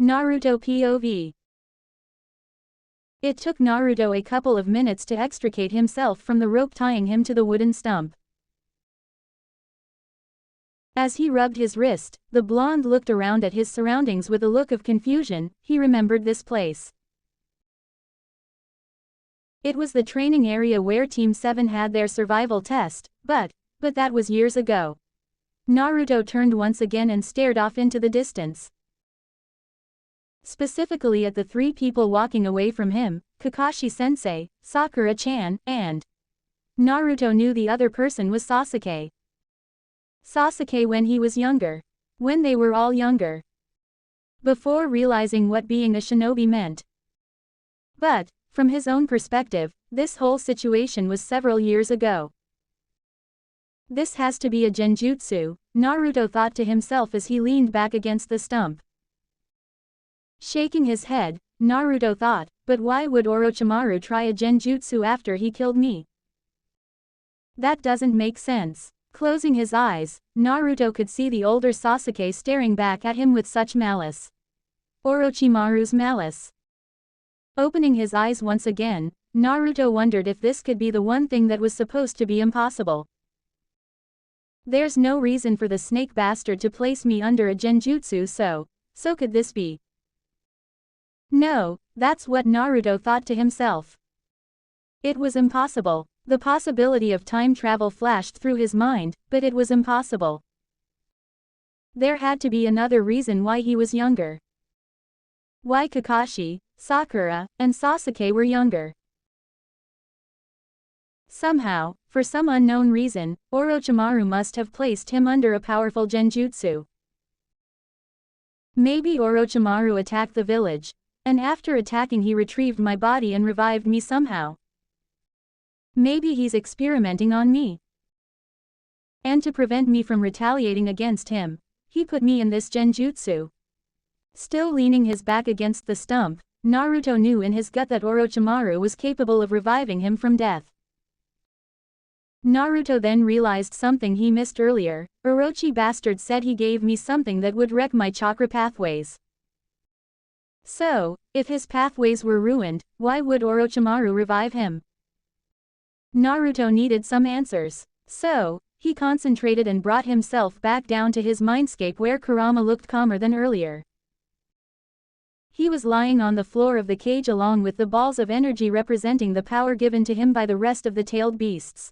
Naruto POV. It took Naruto a couple of minutes to extricate himself from the rope tying him to the wooden stump. As he rubbed his wrist, the blonde looked around at his surroundings with a look of confusion. He remembered this place. It was the training area where Team 7 had their survival test, but that was years ago. Naruto turned once again and stared off into the distance. Specifically at the three people walking away from him, Kakashi-sensei, Sakura-chan, and Naruto knew the other person was Sasuke. Sasuke when he was younger. When they were all younger. Before realizing what being a shinobi meant. But, from his own perspective, this whole situation was several years ago. This has to be a genjutsu, Naruto thought to himself as he leaned back against the stump. Shaking his head, Naruto thought, but why would Orochimaru try a genjutsu after he killed me? That doesn't make sense. Closing his eyes, Naruto could see the older Sasuke staring back at him with such malice. Orochimaru's malice. Opening his eyes once again, Naruto wondered if this could be the one thing that was supposed to be impossible. There's no reason for the snake bastard to place me under a genjutsu, so could this be? No, that's what Naruto thought to himself. It was impossible. The possibility of time travel flashed through his mind, but it was impossible. There had to be another reason why he was younger. Why Kakashi, Sakura, and Sasuke were younger. Somehow, for some unknown reason, Orochimaru must have placed him under a powerful genjutsu. Maybe Orochimaru attacked the village, and after attacking he retrieved my body and revived me somehow. Maybe he's experimenting on me. And to prevent me from retaliating against him, he put me in this genjutsu. Still leaning his back against the stump, Naruto knew in his gut that Orochimaru was capable of reviving him from death. Naruto then realized something he missed earlier. Orochi bastard said he gave me something that would wreck my chakra pathways. So, if his pathways were ruined, why would Orochimaru revive him? Naruto needed some answers. So, he concentrated and brought himself back down to his mindscape where Kurama looked calmer than earlier. He was lying on the floor of the cage along with the balls of energy representing the power given to him by the rest of the tailed beasts.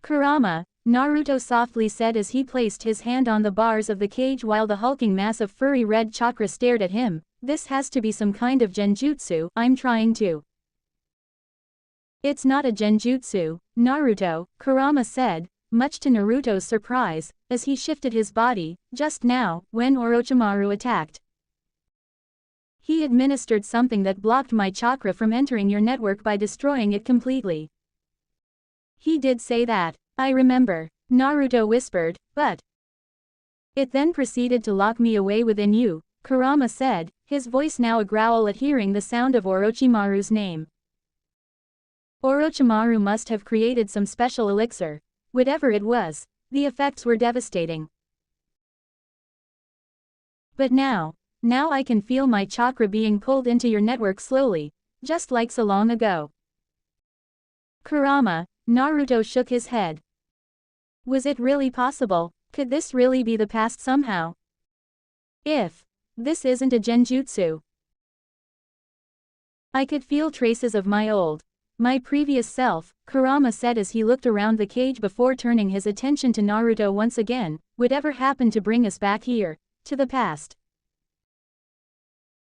Kurama, Naruto softly said as he placed his hand on the bars of the cage while the hulking mass of furry red chakra stared at him. This has to be some kind of genjutsu. I'm trying to. It's not a genjutsu, Naruto, Kurama said, much to Naruto's surprise, as he shifted his body, just now, when Orochimaru attacked. He administered something that blocked my chakra from entering your network by destroying it completely. He did say that. I remember, Naruto whispered, but it then proceeded to lock me away within you, Kurama said, his voice now a growl at hearing the sound of Orochimaru's name. Orochimaru must have created some special elixir. Whatever it was, the effects were devastating. But now I can feel my chakra being pulled into your network slowly, just like so long ago. Kurama, Naruto shook his head. Was it really possible? Could this really be the past somehow? If this isn't a genjutsu. I could feel traces of my previous self, Kurama said as he looked around the cage before turning his attention to Naruto once again. Whatever happened to bring us back here, to the past?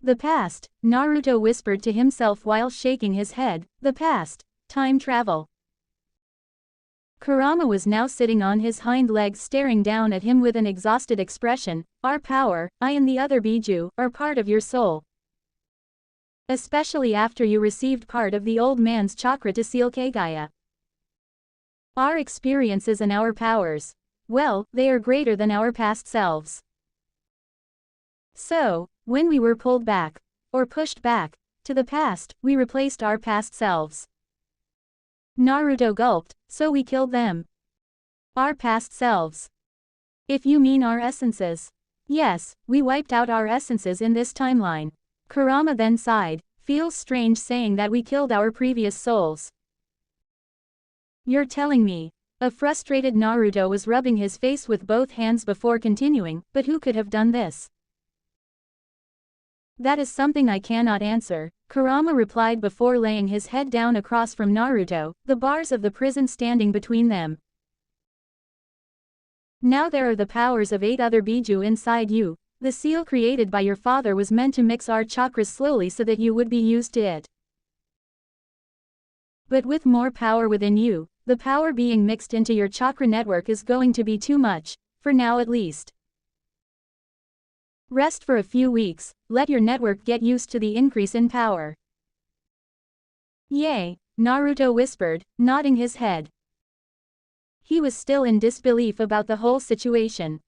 The past, Naruto whispered to himself while shaking his head. The past, time travel. Kurama was now sitting on his hind legs staring down at him with an exhausted expression. Our power, I and the other Biju, are part of your soul. Especially after you received part of the old man's chakra to seal Kagaya. Our experiences and our powers, well, they are greater than our past selves. So, when we were pulled back, or pushed back, to the past, we replaced our past selves. Naruto gulped, so we killed them. Our past selves. If you mean our essences. Yes, we wiped out our essences in this timeline. Kurama then sighed. Feels strange saying that we killed our previous souls. You're telling me. A frustrated Naruto was rubbing his face with both hands before continuing, but who could have done this? That is something I cannot answer, Kurama replied before laying his head down across from Naruto, the bars of the prison standing between them. Now there are the powers of 8 other Biju inside you. The seal created by your father was meant to mix our chakras slowly so that you would be used to it. But with more power within you, the power being mixed into your chakra network is going to be too much, for now at least. Rest for a few weeks, let your network get used to the increase in power. Yay, Naruto whispered, nodding his head. He was still in disbelief about the whole situation.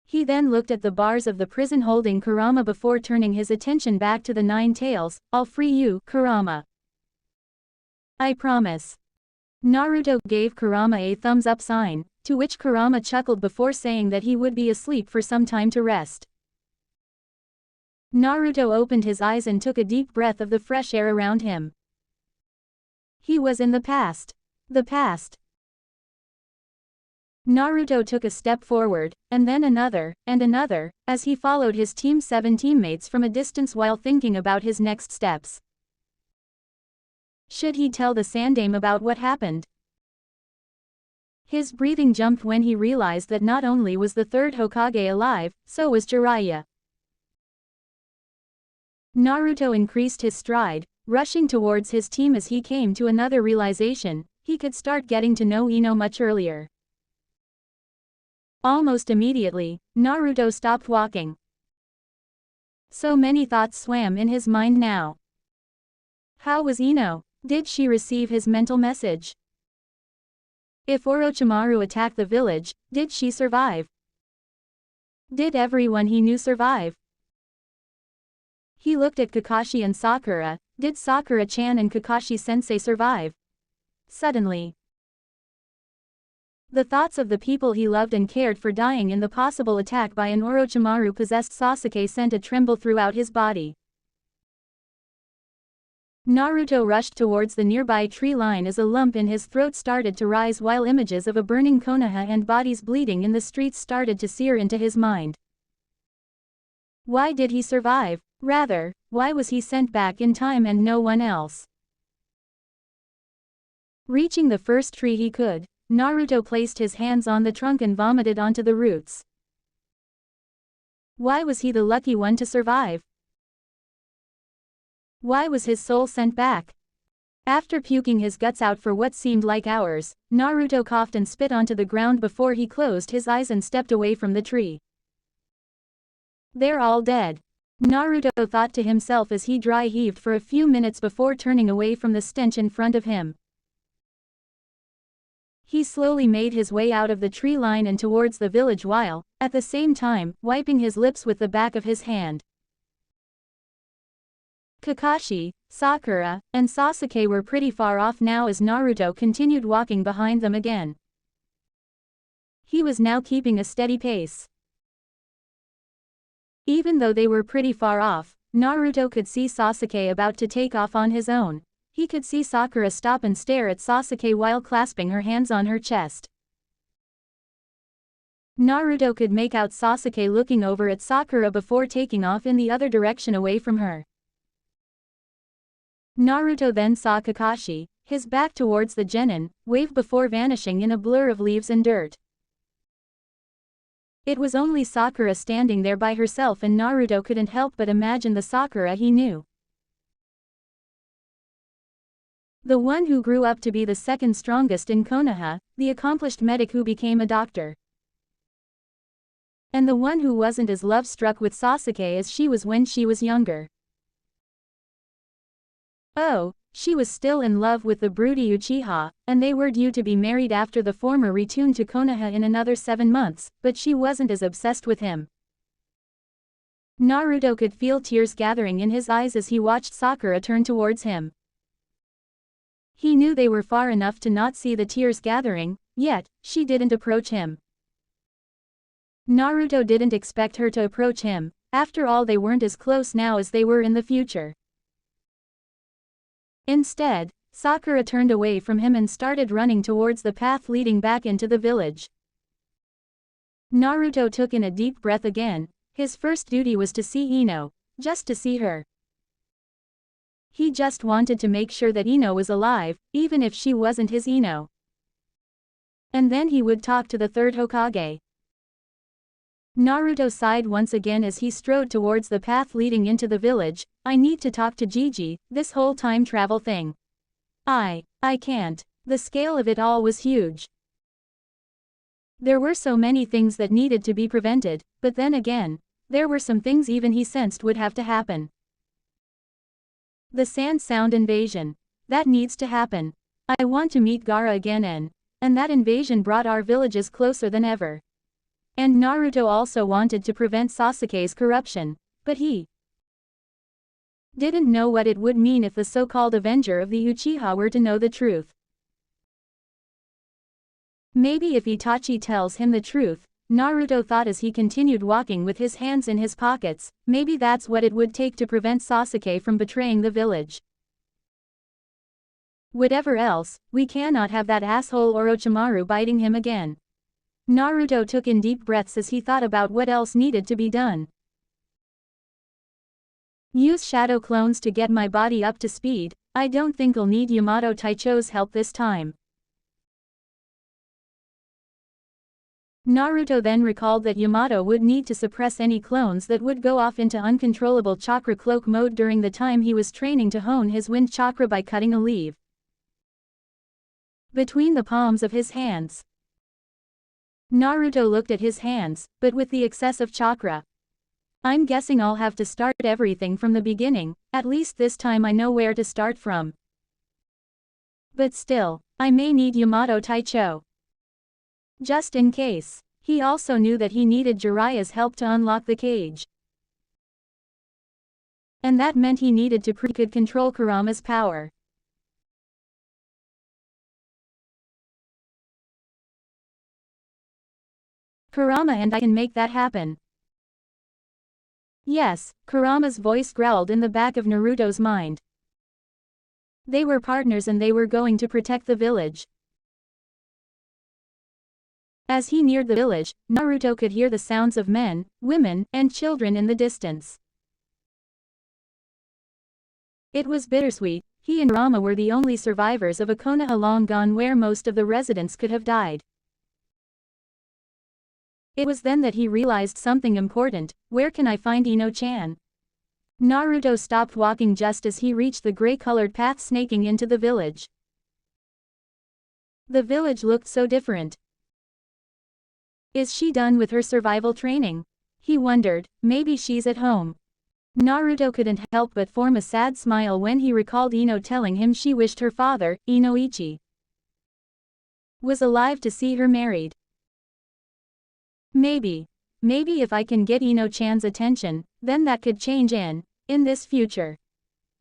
He then looked at the bars of the prison holding Kurama before turning his attention back to the 9 tails. I'll free you, Kurama. I promise. Naruto gave Kurama a thumbs up sign, to which Kurama chuckled before saying that he would be asleep for some time to rest. Naruto opened his eyes and took a deep breath of the fresh air around him. He was in the past. The past. Naruto took a step forward, and then another, and another, as he followed his Team 7 teammates from a distance while thinking about his next steps. Should he tell the Sandaime about what happened? His breathing jumped when he realized that not only was the 3rd Hokage alive, so was Jiraiya. Naruto increased his stride, rushing towards his team as he came to another realization: he could start getting to know Ino much earlier. Almost immediately, Naruto stopped walking. So many thoughts swam in his mind now. How was Ino? Did she receive his mental message? If Orochimaru attacked the village, did she survive? Did everyone he knew survive? He looked at Kakashi and Sakura. Did Sakura-chan and Kakashi-sensei survive? Suddenly, the thoughts of the people he loved and cared for dying in the possible attack by an Orochimaru-possessed Sasuke sent a tremble throughout his body. Naruto rushed towards the nearby tree line as a lump in his throat started to rise while images of a burning Konoha and bodies bleeding in the streets started to sear into his mind. Why did he survive? Rather, why was he sent back in time and no one else? Reaching the first tree he could, Naruto placed his hands on the trunk and vomited onto the roots. Why was he the lucky one to survive? Why was his soul sent back? After puking his guts out for what seemed like hours, Naruto coughed and spit onto the ground before he closed his eyes and stepped away from the tree. They're all dead. Naruto thought to himself as he dry heaved for a few minutes before turning away from the stench in front of him. He slowly made his way out of the tree line and towards the village while, at the same time, wiping his lips with the back of his hand. Kakashi, Sakura, and Sasuke were pretty far off now as Naruto continued walking behind them again. He was now keeping a steady pace. Even though they were pretty far off, Naruto could see Sasuke about to take off on his own. He could see Sakura stop and stare at Sasuke while clasping her hands on her chest. Naruto could make out Sasuke looking over at Sakura before taking off in the other direction away from her. Naruto then saw Kakashi, his back towards the genin, wave before vanishing in a blur of leaves and dirt. It was only Sakura standing there by herself and Naruto couldn't help but imagine the Sakura he knew. The one who grew up to be the second strongest in Konoha, the accomplished medic who became a doctor. And the one who wasn't as love-struck with Sasuke as she was when she was younger. Oh, she was still in love with the broody Uchiha, and they were due to be married after the former returned to Konoha in another 7 months, but she wasn't as obsessed with him. Naruto could feel tears gathering in his eyes as he watched Sakura turn towards him. He knew they were far enough to not see the tears gathering, yet, she didn't approach him. Naruto didn't expect her to approach him, after all they weren't as close now as they were in the future. Instead, Sakura turned away from him and started running towards the path leading back into the village. Naruto took in a deep breath again. His first duty was to see Ino, just to see her. He just wanted to make sure that Ino was alive, even if she wasn't his Ino. And then he would talk to the third Hokage. Naruto sighed once again as he strode towards the path leading into the village. I need to talk to Gigi, this whole time travel thing. I can't. The scale of it all was huge. There were so many things that needed to be prevented, but then again, there were some things even he sensed would have to happen. The sand sound invasion. That needs to happen. I want to meet Gaara again and that invasion brought our villages closer than ever. And Naruto also wanted to prevent Sasuke's corruption, but he didn't know what it would mean if the so-called Avenger of the Uchiha were to know the truth. Maybe if Itachi tells him the truth, Naruto thought as he continued walking with his hands in his pockets, maybe that's what it would take to prevent Sasuke from betraying the village. Whatever else, we cannot have that asshole Orochimaru biting him again. Naruto took in deep breaths as he thought about what else needed to be done. Use shadow clones to get my body up to speed. I don't think I'll need Yamato Taicho's help this time. Naruto then recalled that Yamato would need to suppress any clones that would go off into uncontrollable chakra cloak mode during the time he was training to hone his wind chakra by cutting a leaf between the palms of his hands. Naruto looked at his hands, but with the excess of chakra. I'm guessing I'll have to start everything from the beginning, at least this time I know where to start from. But still, I may need Yamato Taicho. Just in case. He also knew that he needed Jiraiya's help to unlock the cage. And that meant he needed to could control Kurama's power. Kurama and I can make that happen. Yes, Kurama's voice growled in the back of Naruto's mind. They were partners and they were going to protect the village. As he neared the village, Naruto could hear the sounds of men, women, and children in the distance. It was bittersweet. He and Kurama were the only survivors of a Konoha long gone where most of the residents could have died. It was then that he realized something important. Where can I find Ino-chan? Naruto stopped walking just as he reached the gray-colored path snaking into the village. The village looked so different. Is she done with her survival training? He wondered, maybe she's at home. Naruto couldn't help but form a sad smile when he recalled Ino telling him she wished her father, Inoichi, was alive to see her married. Maybe if I can get Ino-chan's attention, then that could change in this future.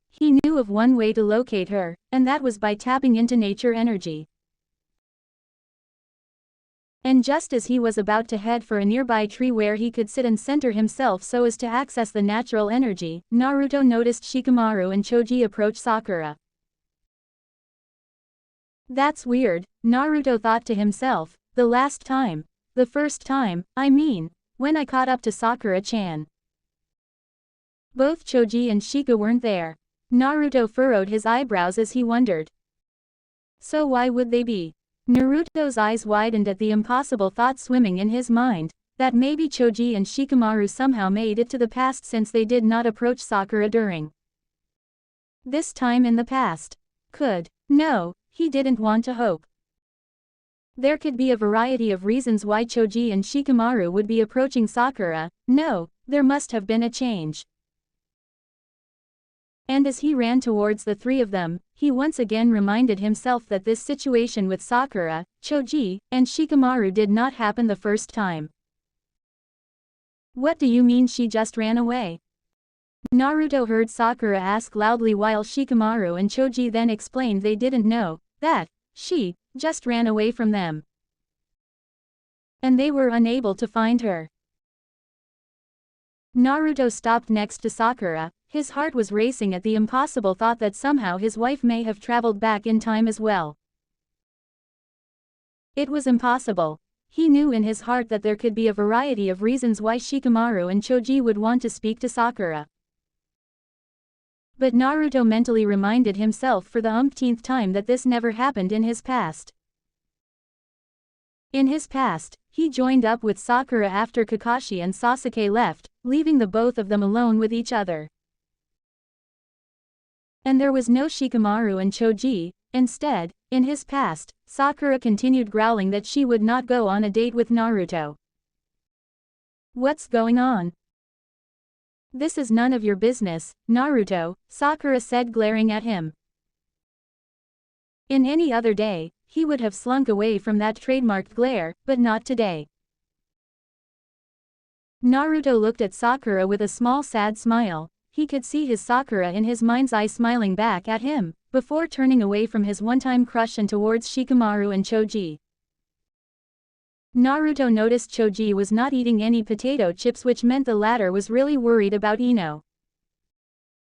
He knew of one way to locate her, and that was by tapping into nature energy. And just as he was about to head for a nearby tree where he could sit and center himself so as to access the natural energy, Naruto noticed Shikamaru and Choji approach Sakura. That's weird, Naruto thought to himself. The first time, I mean, when I caught up to Sakura-chan. Both Choji and Shika weren't there. Naruto furrowed his eyebrows as he wondered. So why would they be? Naruto's eyes widened at the impossible thought swimming in his mind, that maybe Choji and Shikamaru somehow made it to the past since they did not approach Sakura during this time in the past. No, he didn't want to hope. There could be a variety of reasons why Choji and Shikamaru would be approaching Sakura. No, there must have been a change. And as he ran towards the three of them, he once again reminded himself that this situation with Sakura, Choji, and Shikamaru did not happen the first time. What do you mean she just ran away? Naruto heard Sakura ask loudly while Shikamaru and Choji then explained they didn't know that she just ran away from them. And they were unable to find her. Naruto stopped next to Sakura. His heart was racing at the impossible thought that somehow his wife may have traveled back in time as well. It was impossible. He knew in his heart that there could be a variety of reasons why Shikamaru and Choji would want to speak to Sakura. But Naruto mentally reminded himself for the umpteenth time that this never happened in his past. In his past, he joined up with Sakura after Kakashi and Sasuke left, leaving the both of them alone with each other. And there was no Shikamaru and Choji. Instead, in his past, Sakura continued growling that she would not go on a date with Naruto. What's going on? This is none of your business, Naruto, Sakura said, glaring at him. In any other day, he would have slunk away from that trademarked glare, but not today. Naruto looked at Sakura with a small sad smile. He could see his Sakura in his mind's eye smiling back at him, before turning away from his one-time crush and towards Shikamaru and Choji. Naruto noticed Choji was not eating any potato chips, which meant the latter was really worried about Ino.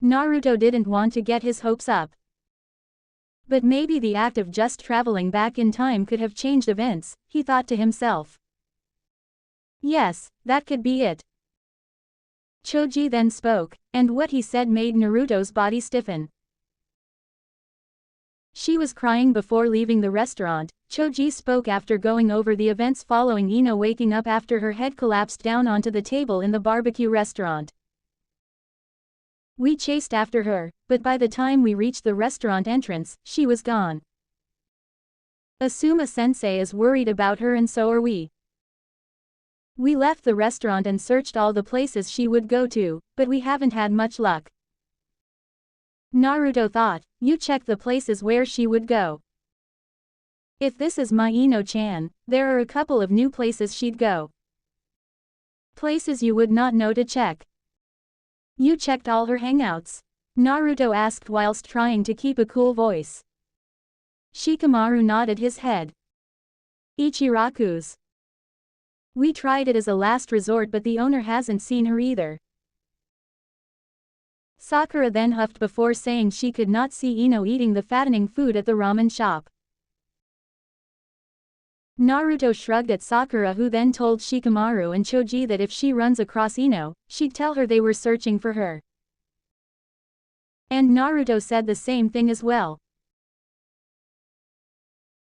Naruto didn't want to get his hopes up. But maybe the act of just traveling back in time could have changed events, he thought to himself. Yes, that could be it. Choji then spoke, and what he said made Naruto's body stiffen. She was crying before leaving the restaurant. Choji spoke after going over the events following Ino waking up after her head collapsed down onto the table in the barbecue restaurant. We chased after her, but by the time we reached the restaurant entrance, she was gone. Asuma-sensei is worried about her and so are we. We left the restaurant and searched all the places she would go to, but we haven't had much luck. Naruto thought, you checked the places where she would go. If this is my Ino-chan, there are a couple of new places she'd go. Places you would not know to check. You checked all her hangouts? Naruto asked whilst trying to keep a cool voice. Shikamaru nodded his head. Ichiraku's. We tried it as a last resort, but the owner hasn't seen her either. Sakura then huffed before saying she could not see Ino eating the fattening food at the ramen shop. Naruto shrugged at Sakura, who then told Shikamaru and Choji that if she runs across Ino, she'd tell her they were searching for her. And Naruto said the same thing as well.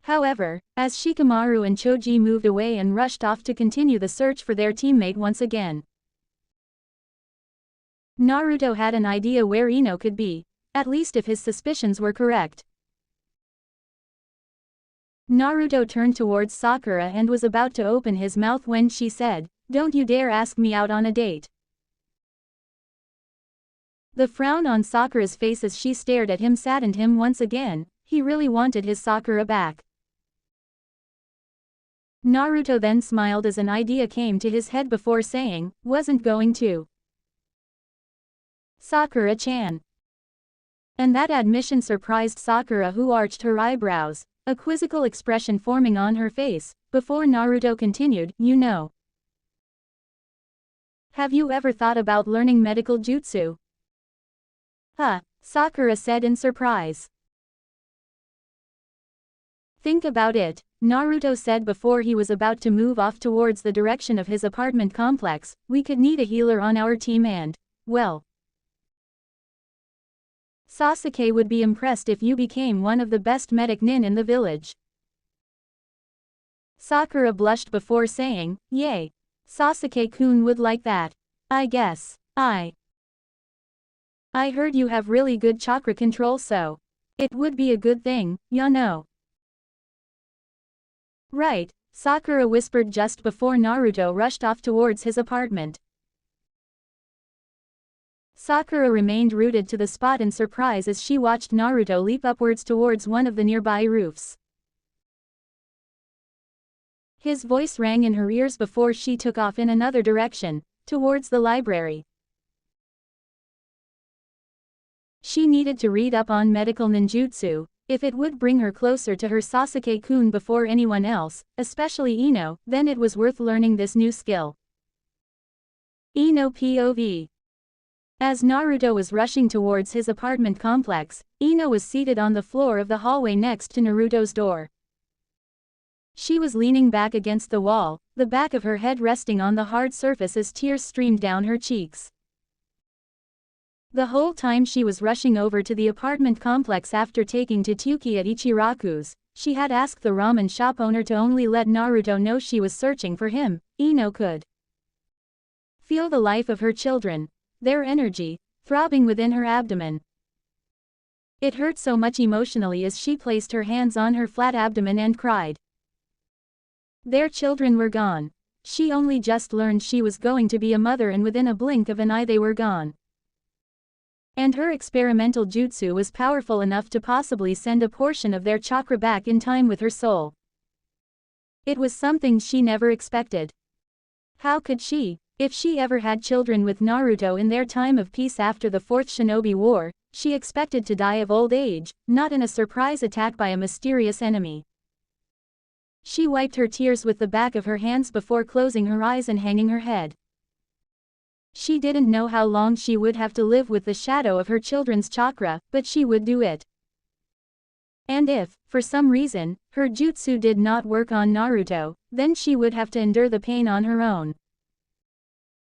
However, as Shikamaru and Choji moved away and rushed off to continue the search for their teammate once again, Naruto had an idea where Ino could be, at least if his suspicions were correct. Naruto turned towards Sakura and was about to open his mouth when she said, "Don't you dare ask me out on a date." The frown on Sakura's face as she stared at him saddened him once again. He really wanted his Sakura back. Naruto then smiled as an idea came to his head before saying, "Wasn't going to." Sakura-chan. And that admission surprised Sakura, who arched her eyebrows, a quizzical expression forming on her face, before Naruto continued, "You know. Have you ever thought about learning medical jutsu?" Sakura said in surprise. "Think about it," Naruto said before he was about to move off towards the direction of his apartment complex. "We could need a healer on our team and, well, Sasuke would be impressed if you became one of the best medic nin in the village." Sakura blushed before saying, "Yay. Sasuke-kun would like that. I guess. I heard you have really good chakra control, so it would be a good thing, you know." "Right," Sakura whispered just before Naruto rushed off towards his apartment. Sakura remained rooted to the spot in surprise as she watched Naruto leap upwards towards one of the nearby roofs. His voice rang in her ears before she took off in another direction, towards the library. She needed to read up on medical ninjutsu. If it would bring her closer to her Sasuke-kun before anyone else, especially Ino, then it was worth learning this new skill. Ino POV. As Naruto was rushing towards his apartment complex, Ino was seated on the floor of the hallway next to Naruto's door. She was leaning back against the wall, the back of her head resting on the hard surface as tears streamed down her cheeks. The whole time she was rushing over to the apartment complex after taking Totsuki at Ichiraku's, she had asked the ramen shop owner to only let Naruto know she was searching for him. Ino could feel the life of her children, their energy, throbbing within her abdomen. It hurt so much emotionally as she placed her hands on her flat abdomen and cried. Their children were gone. She only just learned she was going to be a mother, and within a blink of an eye they were gone. And her experimental jutsu was powerful enough to possibly send a portion of their chakra back in time with her soul. It was something she never expected. How could she? If she ever had children with Naruto in their time of peace after the Fourth Shinobi War, she expected to die of old age, not in a surprise attack by a mysterious enemy. She wiped her tears with the back of her hands before closing her eyes and hanging her head. She didn't know how long she would have to live with the shadow of her children's chakra, but she would do it. And if, for some reason, her jutsu did not work on Naruto, then she would have to endure the pain on her own.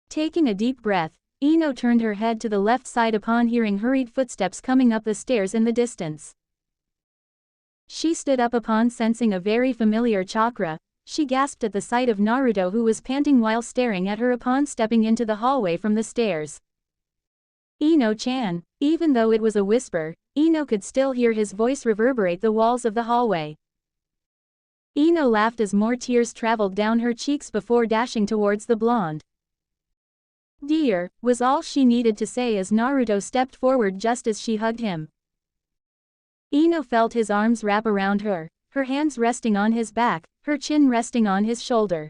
Taking a deep breath, Ino turned her head to the left side upon hearing hurried footsteps coming up the stairs in the distance. She stood up upon sensing a very familiar chakra. She gasped at the sight of Naruto, who was panting while staring at her upon stepping into the hallway from the stairs. Ino-chan. Even though it was a whisper, Ino could still hear his voice reverberate the walls of the hallway. Ino laughed as more tears traveled down her cheeks before dashing towards the blonde. "Dear," was all she needed to say as Naruto stepped forward just as she hugged him. Ino felt his arms wrap around her, her hands resting on his back, her chin resting on his shoulder.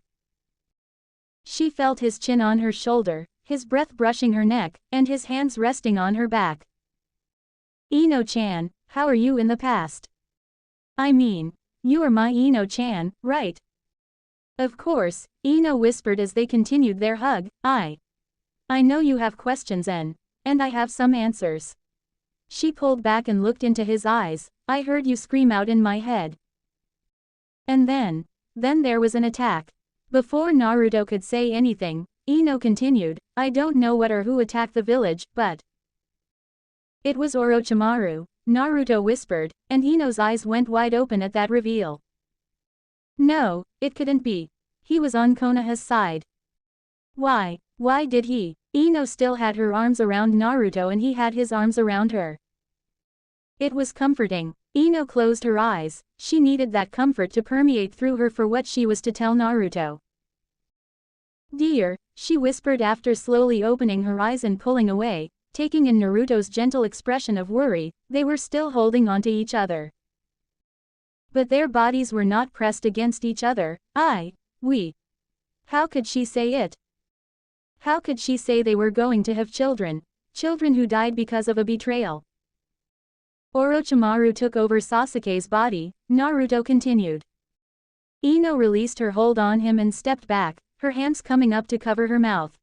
She felt his chin on her shoulder, his breath brushing her neck, and his hands resting on her back. "Ino-chan, how are you in the past? I mean, you are my Ino-chan, right?" "Of course," Ino whispered as they continued their hug. I know you have questions and I have some answers." She pulled back and looked into his eyes. "I heard you scream out in my head. And then there was an attack." Before Naruto could say anything, Ino continued, "I don't know what or who attacked the village, but it was Orochimaru," Naruto whispered, and Ino's eyes went wide open at that reveal. No, it couldn't be. He was on Konoha's side. Why did he? Ino still had her arms around Naruto and he had his arms around her. It was comforting. Ino closed her eyes. She needed that comfort to permeate through her for what she was to tell Naruto. "Dear," she whispered after slowly opening her eyes and pulling away, taking in Naruto's gentle expression of worry. They were still holding onto each other. But their bodies were not pressed against each other. We. How could she say it? How could she say they were going to have children? Children who died because of a betrayal. Orochimaru took over Sasuke's body, Naruto continued. Ino released her hold on him and stepped back, her hands coming up to cover her mouth.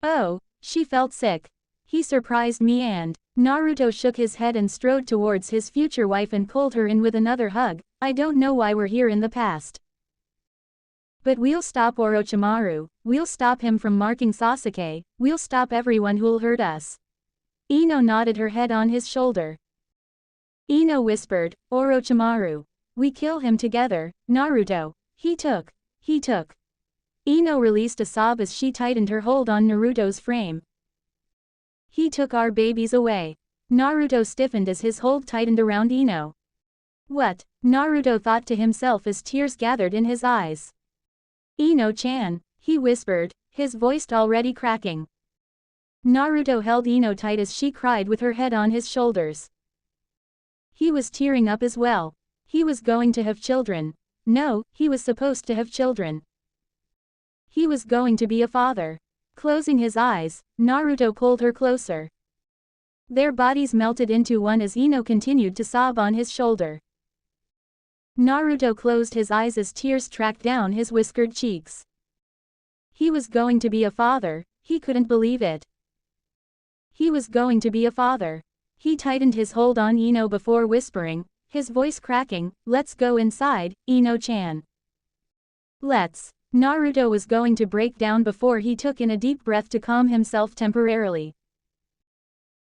Oh, she felt sick. He surprised me and Naruto shook his head and strode towards his future wife and pulled her in with another hug. "I don't know why we're here in the past. But we'll stop Orochimaru, we'll stop him from marking Sasuke, we'll stop everyone who'll hurt us." Ino nodded her head on his shoulder. Ino whispered, "Orochimaru. We kill him together, Naruto. He took. Ino released a sob as she tightened her hold on Naruto's frame. "He took our babies away." Naruto stiffened as his hold tightened around Ino. "What?" Naruto thought to himself as tears gathered in his eyes. "Ino-chan," he whispered, his voice already cracking. Naruto held Ino tight as she cried with her head on his shoulders. He was tearing up as well. He was going to have children. No, he was supposed to have children. He was going to be a father. Closing his eyes, Naruto pulled her closer. Their bodies melted into one as Ino continued to sob on his shoulder. Naruto closed his eyes as tears tracked down his whiskered cheeks. He was going to be a father, he couldn't believe it. He was going to be a father. He tightened his hold on Ino before whispering, his voice cracking, "Let's go inside, Ino-chan. Let's." Naruto was going to break down before he took in a deep breath to calm himself temporarily.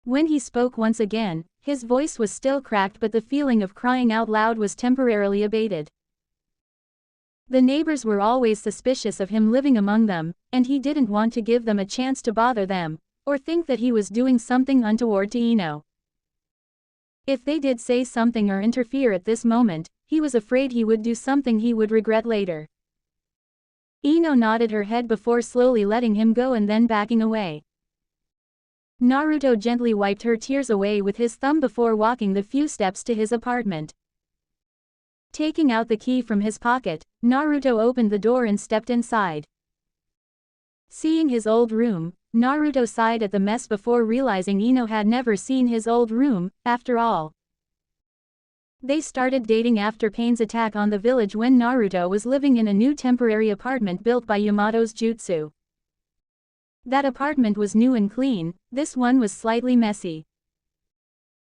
When he spoke once again, his voice was still cracked, but the feeling of crying out loud was temporarily abated. The neighbors were always suspicious of him living among them, and he didn't want to give them a chance to bother them, or think that he was doing something untoward to Ino. If they did say something or interfere at this moment, he was afraid he would do something he would regret later. Ino nodded her head before slowly letting him go and then backing away. Naruto gently wiped her tears away with his thumb before walking the few steps to his apartment. Taking out the key from his pocket, Naruto opened the door and stepped inside. Seeing his old room, Naruto sighed at the mess before realizing Ino had never seen his old room, after all. They started dating after Pain's attack on the village when Naruto was living in a new temporary apartment built by Yamato's jutsu. That apartment was new and clean, this one was slightly messy.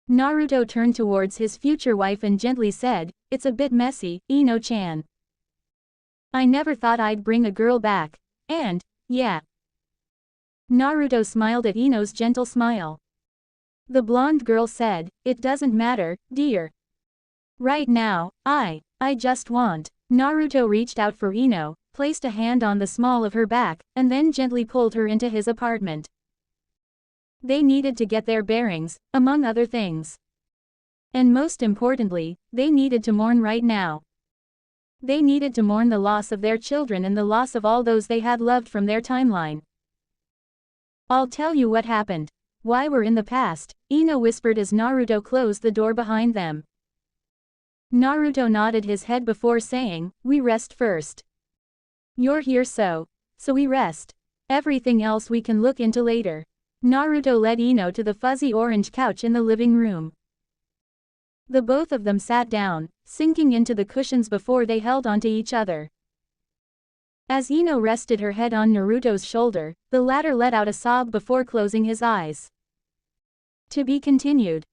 Naruto turned towards his future wife and gently said, "It's a bit messy, Ino-chan. I never thought I'd bring a girl back, and, yeah." Naruto smiled at Ino's gentle smile. The blonde girl said, "It doesn't matter, dear. Right now, I just want." Naruto reached out for Ino, placed a hand on the small of her back, and then gently pulled her into his apartment. They needed to get their bearings, among other things. And most importantly, they needed to mourn right now. They needed to mourn the loss of their children and the loss of all those they had loved from their timeline. "I'll tell you what happened. Why we're in the past," Ino whispered as Naruto closed the door behind them. Naruto nodded his head before saying, "We rest first. You're here so we rest. Everything else we can look into later." Naruto led Ino to the fuzzy orange couch in the living room. The both of them sat down, sinking into the cushions before they held onto each other. As Ino rested her head on Naruto's shoulder, the latter let out a sob before closing his eyes. To be continued.